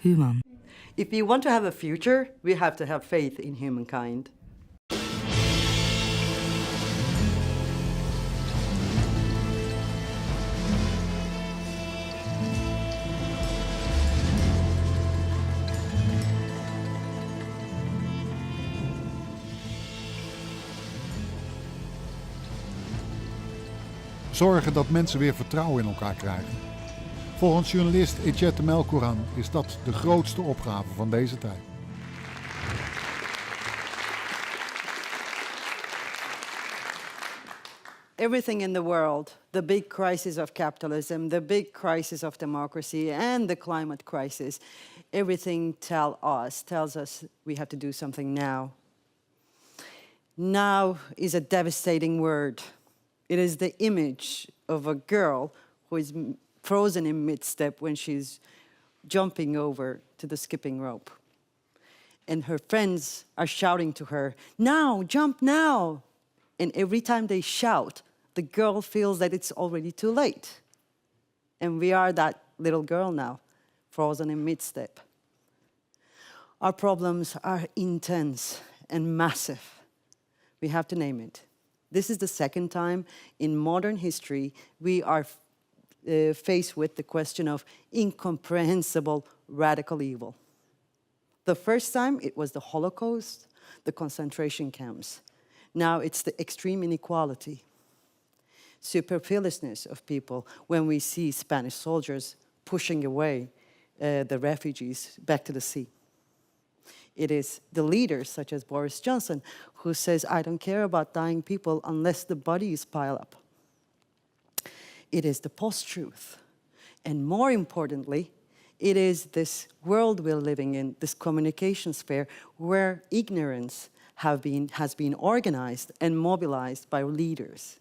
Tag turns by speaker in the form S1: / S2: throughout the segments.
S1: Human.
S2: If we want to have a future, we have to have faith in humankind.
S3: Zorgen dat mensen weer vertrouwen in elkaar krijgen. Volgens journalist ECE TEMELKURAN is dat de grootste opgave van deze tijd.
S2: Everything in the world, the big crisis of capitalism, the big crisis of democracy, and the climate crisis, everything tells us we have to do something now. Now is a devastating word. It is the image of a girl who is frozen in mid-step when she's jumping over to the skipping rope. And her friends are shouting to her, "Now, jump now!" And every time they shout, the girl feels that it's already too late. And we are that little girl now, frozen in mid-step. Our problems are intense and massive. We have to name it. This is the second time in modern history we are faced with the question of incomprehensible radical evil. The first time it was the Holocaust, the concentration camps. Now it's the extreme inequality, superfluousness of people when we see Spanish soldiers pushing away the refugees back to the sea. It is the leaders, such as Boris Johnson, who says, "I don't care about dying people unless the bodies pile up." It is the post-truth. And more importantly, it is this world we're living in, this communication sphere, where ignorance has been organized and mobilized by leaders.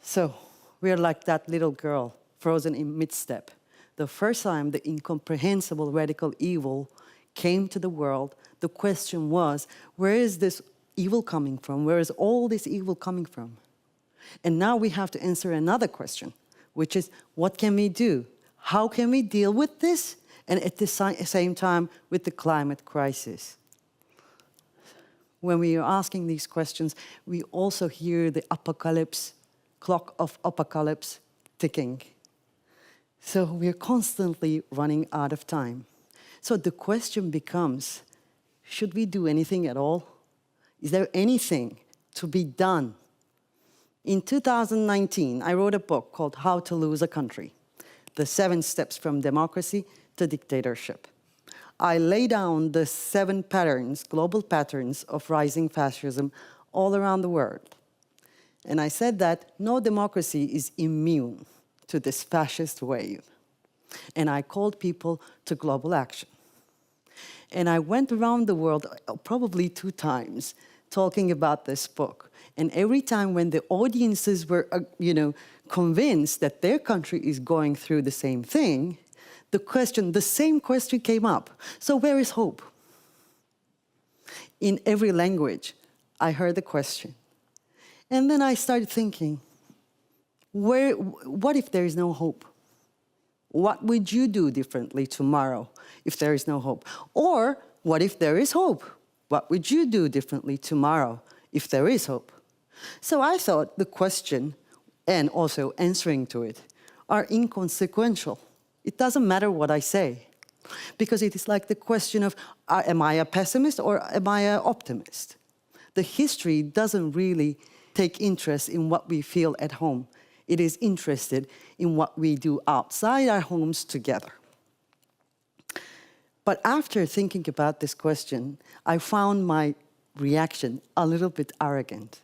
S2: So we're like that little girl frozen in mid-step. The first time the incomprehensible radical evil came to the world, the question was, where is this evil coming from? Where is all this evil coming from? And now we have to answer another question, which is, what can we do? How can we deal with this? And at the same time, with the climate crisis. When we are asking these questions, we also hear the apocalypse, clock of apocalypse ticking. So we're constantly running out of time. So the question becomes, should we do anything at all? Is there anything to be done? In 2019, I wrote a book called How to Lose a Country, The 7 Steps from Democracy to Dictatorship. I lay down the 7 patterns, global patterns of rising fascism all around the world. And I said that no democracy is immune to this fascist wave. And I called people to global action. And I went around the world probably 2 times talking about this book. And every time when the audiences were, convinced that their country is going through the same thing, the same question came up. So where is hope? In every language, I heard the question. And then I started thinking, what if there is no hope? What would you do differently tomorrow if there is no hope? Or what if there is hope? What would you do differently tomorrow if there is hope? So I thought the question and also answering to it are inconsequential. It doesn't matter what I say, because it is like the question of, am I a pessimist or am I an optimist? The history doesn't really take interest in what we feel at home. It is interested in what we do outside our homes together. But after thinking about this question, I found my reaction a little bit arrogant.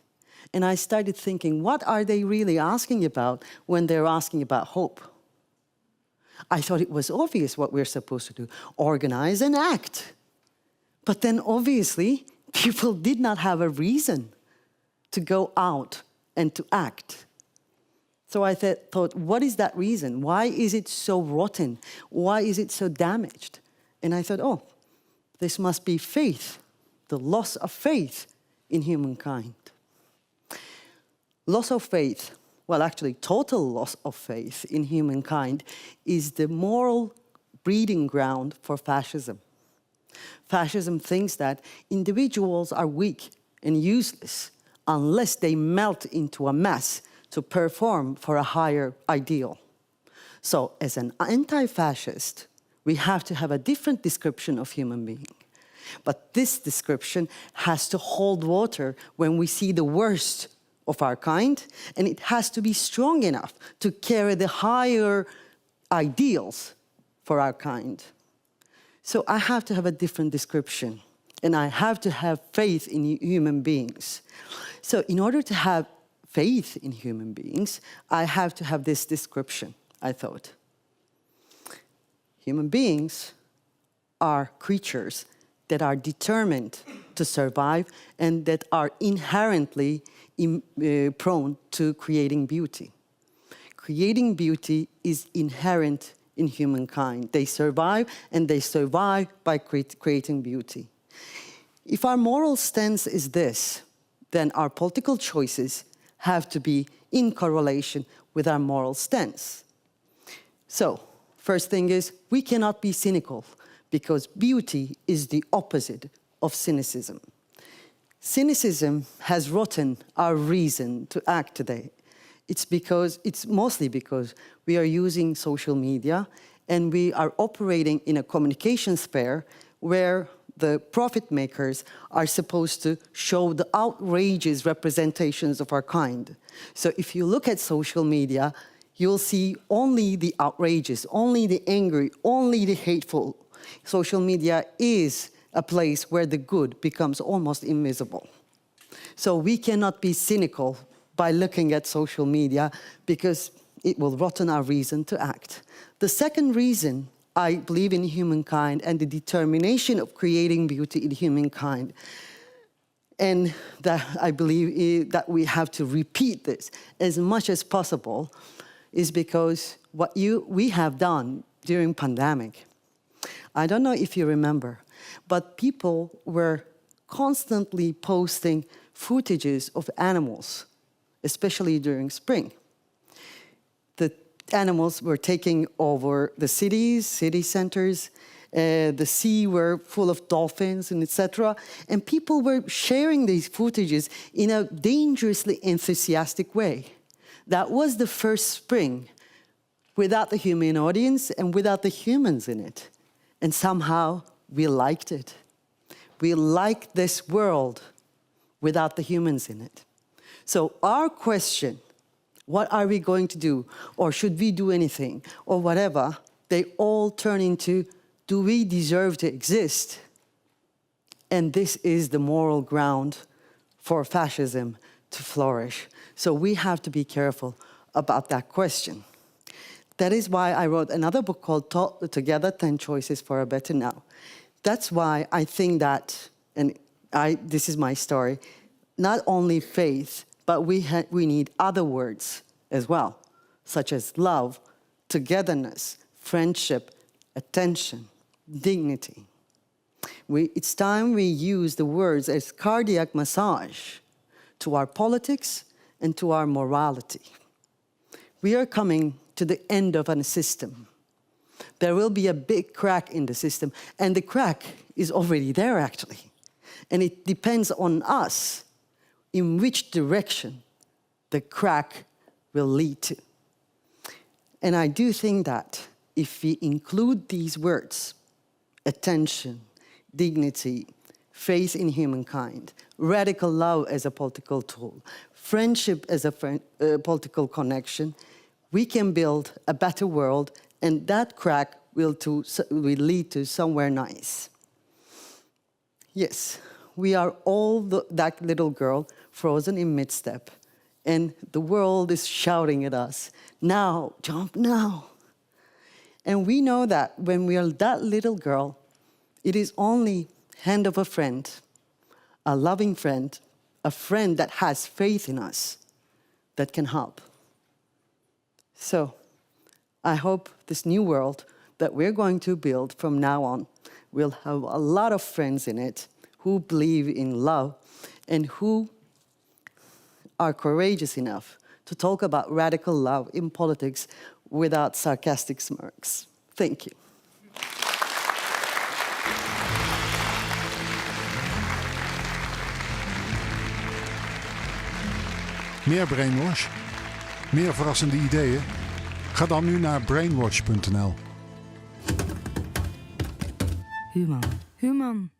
S2: And I started thinking, what are they really asking about when they're asking about hope? I thought it was obvious what we're supposed to do, organize and act. But then obviously, people did not have a reason to go out and to act. So I thought, what is that reason? Why is it so rotten? Why is it so damaged? And I thought, oh, this must be faith, the loss of faith in humankind. Loss of faith, well, actually, total loss of faith in humankind is the moral breeding ground for fascism. Fascism thinks that individuals are weak and useless unless they melt into a mass to perform for a higher ideal. So as an anti-fascist, we have to have a different description of human being. But this description has to hold water when we see the worst of our kind, and it has to be strong enough to carry the higher ideals for our kind. So I have to have a different description, and I have to have faith in human beings. So in order to have faith in human beings, I have to have this description, I thought. Human beings are creatures that are determined to survive and that are inherently prone to creating beauty. Creating beauty is inherent in humankind. They survive, and they survive by creating beauty. If our moral stance is this, then our political choices have to be in correlation with our moral stance. So, first thing is, we cannot be cynical, because beauty is the opposite of cynicism. Cynicism has rotten our reason to act today. It's mostly because we are using social media and we are operating in a communication sphere where the profit makers are supposed to show the outrageous representations of our kind. So if you look at social media, you'll see only the outrageous, only the angry, only the hateful. Social media is a place where the good becomes almost invisible. So we cannot be cynical by looking at social media because it will rotten our reason to act. The second reason I believe in humankind and the determination of creating beauty in humankind, and that I believe that we have to repeat this as much as possible, is because what we have done during pandemic. I don't know if you remember, but people were constantly posting footages of animals, especially during spring. The animals were taking over the cities, city centers, the sea were full of dolphins and etc. And people were sharing these footages in a dangerously enthusiastic way. That was the first spring without the human audience and without the humans in it. And somehow we liked it. We liked this world without the humans in it. So our question, what are we going to do? Or should we do anything? Or whatever, they all turn into, do we deserve to exist? And this is the moral ground for fascism to flourish. So we have to be careful about that question. That is why I wrote another book called Together 10 Choices for a Better Now. That's why I think that, and this is my story, not only faith, but we need other words as well, such as love, togetherness, friendship, attention, dignity. It's time we use the words as cardiac massage to our politics and to our morality. We are coming to the end of a system. There will be a big crack in the system, and the crack is already there, actually. And it depends on us in which direction the crack will lead to. And I do think that if we include these words, attention, dignity, faith in humankind, radical love as a political tool, friendship as a political connection, we can build a better world, and that crack will lead to somewhere nice. Yes, we are all that little girl frozen in mid-step, and the world is shouting at us, now, jump now. And we know that when we are that little girl, it is only hand of a friend, a loving friend, a friend that has faith in us that can help. So I hope this new world that we're going to build from now on will have a lot of friends in it who believe in love and who are courageous enough to talk about radical love in politics without sarcastic smirks. Thank you.
S3: Meer brainwash? Meer verrassende ideeën? Ga dan nu naar brainwash.nl.
S1: Human.